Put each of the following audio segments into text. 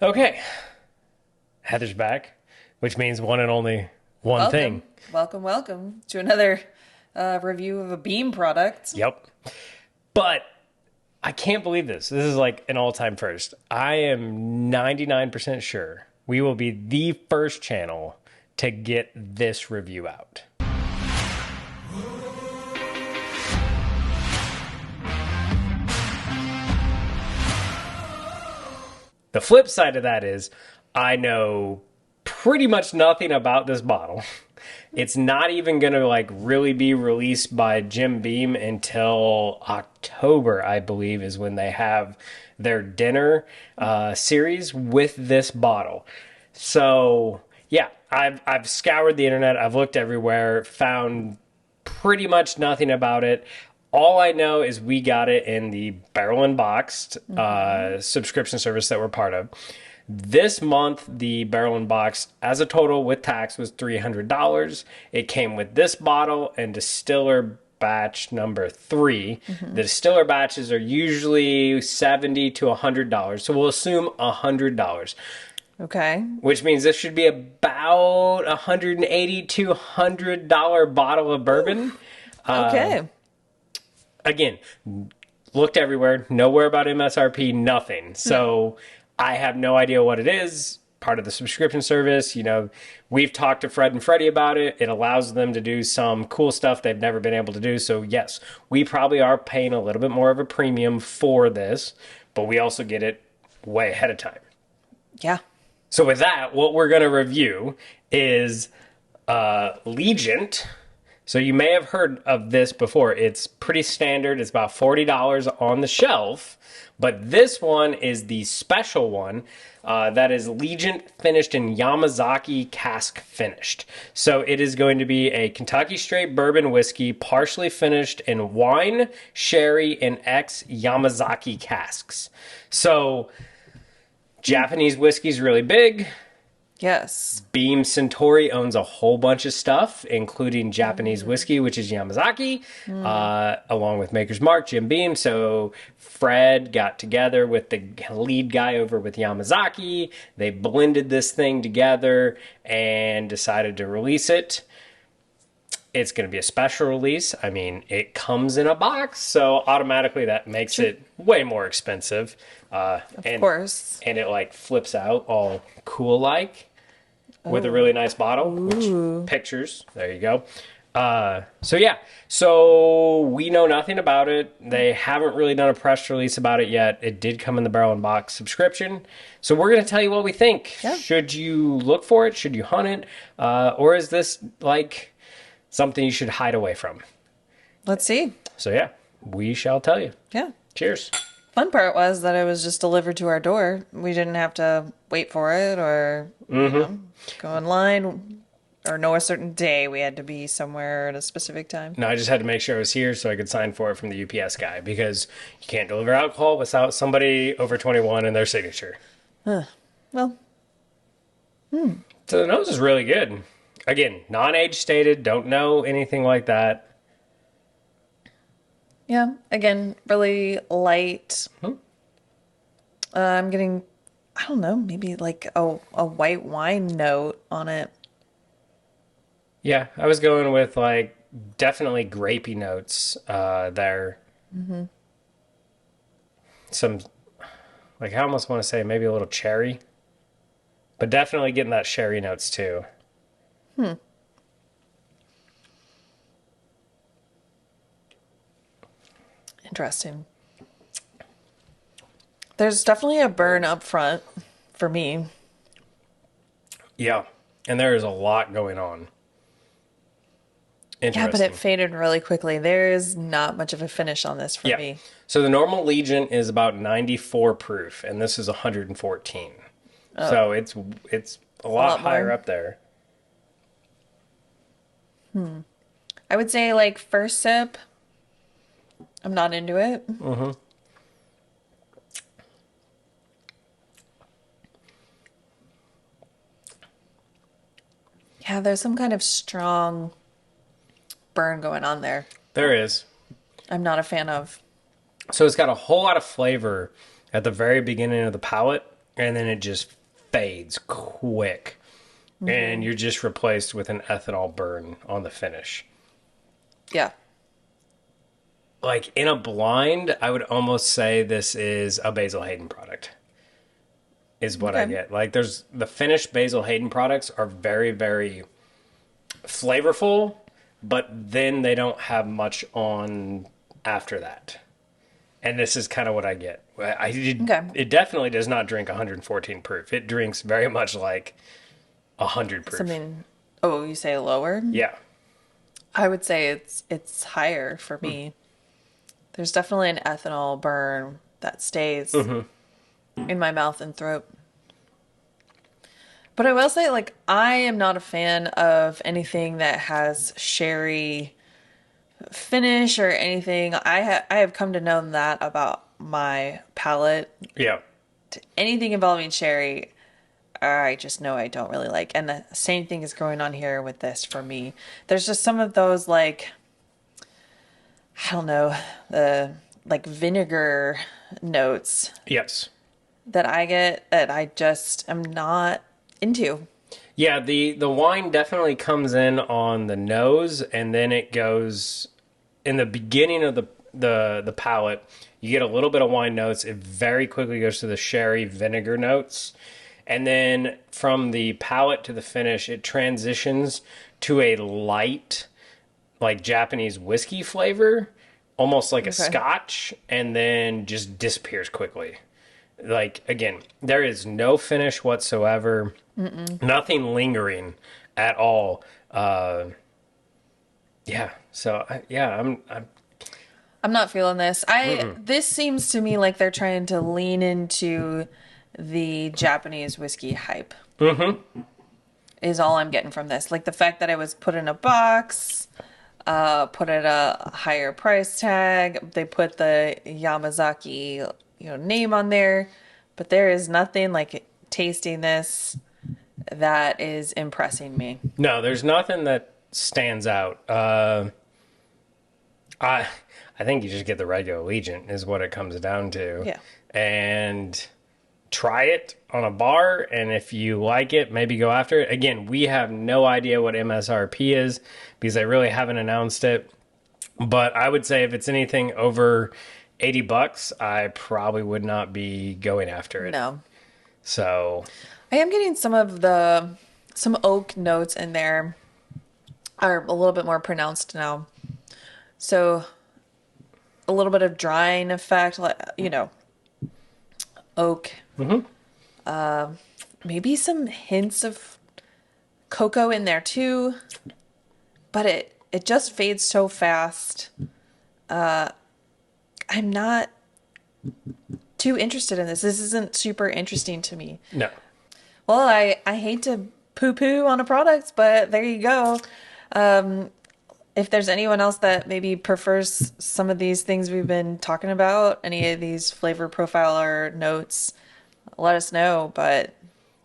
Okay, Heather's back, which means one and only one thing. Welcome to another review of a Beam product. Yep. But I can't believe this. This is like an all-time first. I am 99% sure we will be the first channel to get this review out. The flip side of that is I know pretty much nothing about this bottle. It's not even going to like really be released by Jim Beam until October, I believe, is when they have their dinner series with this bottle. So yeah, I've scoured the internet. I've looked everywhere, found pretty much nothing about it. All I know is we got it in the Barrel and Boxed subscription service that we're part of. This month, the Barrel and Boxed, as a total with tax, was $300. It came with this bottle and distiller batch number 3. The distiller batches are usually $70 to $100. So we'll assume $100. Okay. Which means this should be about $180 to $100 bottle of bourbon. Okay. Again, looked everywhere, nowhere about MSRP, nothing. So I have no idea what it is. Part of the subscription service, you know, we've talked to Fred and Freddie about it. It allows them to do some cool stuff they've never been able to do. So yes, we probably are paying a little bit more of a premium for this, but we also get it way ahead of time. Yeah. So with that, what we're going to review is Legent. So you may have heard of this before. It's pretty standard. It's about $40 on the shelf. But this one is the special one that is Legent finished in Yamazaki cask finished. So it is going to be a Kentucky straight bourbon whiskey partially finished in wine, sherry, and ex Yamazaki casks. So Japanese whiskey is really big. Yes. Beam Suntory owns a whole bunch of stuff, including Japanese whiskey, which is Yamazaki, along with Maker's Mark, Jim Beam. So Fred got together with the lead guy over with Yamazaki. They blended this thing together and decided to release it. It's going to be a special release. I mean, it comes in a box, so automatically that makes it way more expensive. Of course. And it like flips out all cool like. With a really nice bottle, which pictures, there you go. So yeah, so we know nothing about it. They haven't really done a press release about it yet. It did come in the Barrel and Box subscription. So we're going to tell you what we think. Yeah. Should you look for it? Should you hunt it? Or is this like something you should hide away from? Let's see. So yeah, we shall tell you. Yeah. Cheers. Fun part was that it was just delivered to our door. We didn't have to wait for it or you know, go in line or know a certain day. We had to be somewhere at a specific time. No, I just had to make sure I was here so I could sign for it from the UPS guy because you can't deliver alcohol without somebody over 21 and their signature. Well, So the nose is really good. Again, non-age stated, don't know anything like that. yeah. Again, really light. I'm getting, I don't know, maybe like a white wine note on it. Yeah, I was going with like definitely grapey notes there. Some, like I almost want to say maybe a little cherry, but definitely getting that sherry notes too. Interesting. There's definitely a burn up front for me. Yeah, and there is a lot going on. Yeah, Interesting. but it faded really quickly. There's not much of a finish on this for me. So the normal Legent is about 94 proof, and this is 114. So it's a lot higher more. up there. I would say like first sip, I'm not into it. Yeah, there's some kind of strong burn going on there. There is. I'm not a fan of. So it's got a whole lot of flavor at the very beginning of the palate, and then it just fades quick. And you're just replaced with an ethanol burn on the finish. Yeah. Like in a blind, I would almost say this is a Basil Hayden product. Is what I get. Like there's the finished Basil Hayden products are very, very flavorful, but then they don't have much on after that. And this is kind of what I get. It definitely does not drink 114 proof. It drinks very much like 100 proof. Something. Oh, you say lower? Yeah. I would say it's higher for me. There's definitely an ethanol burn that stays in my mouth and throat. But I will say, like, I am not a fan of anything that has sherry finish or anything. I have come to know that about my palate. Yeah. Anything involving sherry, I just know I don't really like. And the same thing is going on here with this for me. There's just some of those, like, I don't know, like vinegar notes. Yes. That I get that I just am not into. Yeah, the wine definitely comes in on the nose, and then it goes in the beginning of the palate. You get a little bit of wine notes. It very quickly goes to the sherry vinegar notes. And then from the palate to the finish, it transitions to a light, like Japanese whiskey flavor, almost like a scotch, and then just disappears quickly. Like, again, there is no finish whatsoever, nothing lingering at all. I'm not feeling this. This seems to me like they're trying to lean into the Japanese whiskey hype. Is all I'm getting from this. Like the fact that it was put in a box, put at a higher price tag. They put the Yamazaki, name on there, but there is nothing like tasting this that is impressing me. No, there's nothing that stands out. I think you just get the regular Legent is what it comes down to. Yeah. And try it on a bar, and if you like it, maybe go after it. Again, we have no idea what MSRP is because they really haven't announced it. But I would say if it's anything over $80, I probably would not be going after it. No. So I am getting some oak notes in there are a little bit more pronounced now. So a little bit of drying effect, like, oak. Maybe some hints of cocoa in there too, but it just fades so fast. I'm not too interested in this. This isn't super interesting to me. no. Well, I hate to poo-poo on a product, but there you go. If there's anyone else that maybe prefers some of these things we've been talking about, any of these flavor profiler notes, let us know. But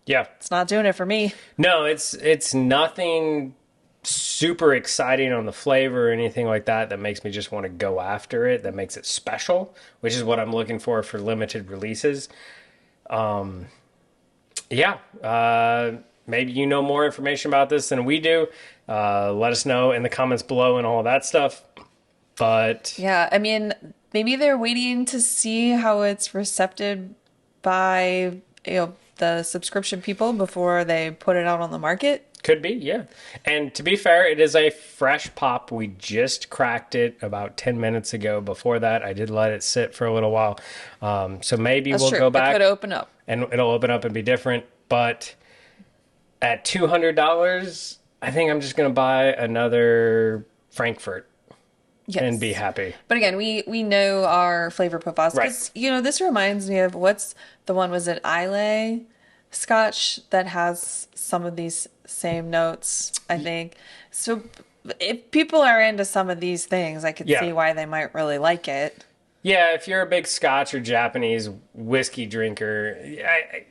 Yeah. it's not doing it for me. No, it's nothing super exciting on the flavor or anything like that makes me just want to go after it, that makes it special, which is what I'm looking for limited releases. Maybe you know more information about this than we do. Let us know in the comments below and all of that stuff. But yeah, I mean, maybe they're waiting to see how it's recepted by the subscription people before they put it out on the market. Could be, yeah. And to be fair, it is a fresh pop. We just cracked it about 10 minutes ago. Before that, I did let it sit for a little while. So maybe That's we'll true. go back. It could open up. And it'll open up and be different. But at $200, I think I'm just going to buy another Frankfurt and be happy. But again, we know our flavor profiles. Right. This reminds me of what's the one, was it Islay Scotch that has some of these same notes, I think. So if people are into some of these things, I could see why they might really like it. Yeah, if you're a big Scotch or Japanese whiskey drinker,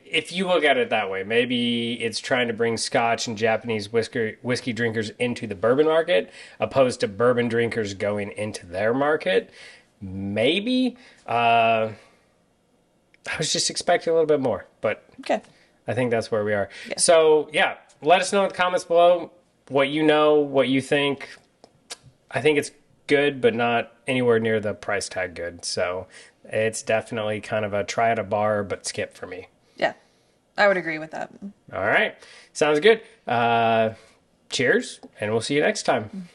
if you look at it that way, maybe it's trying to bring Scotch and Japanese whiskey drinkers into the bourbon market, opposed to bourbon drinkers going into their market. Maybe. I was just expecting a little bit more, but Okay. I think that's where we are. Yeah. So, yeah, let us know in the comments below what you know, what you think. I think it's good, but not anywhere near the price tag good. So, it's definitely kind of a try at a bar, but skip for me. Yeah. I would agree with that. All right. Sounds good. Cheers, and we'll see you next time.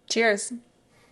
Cheers.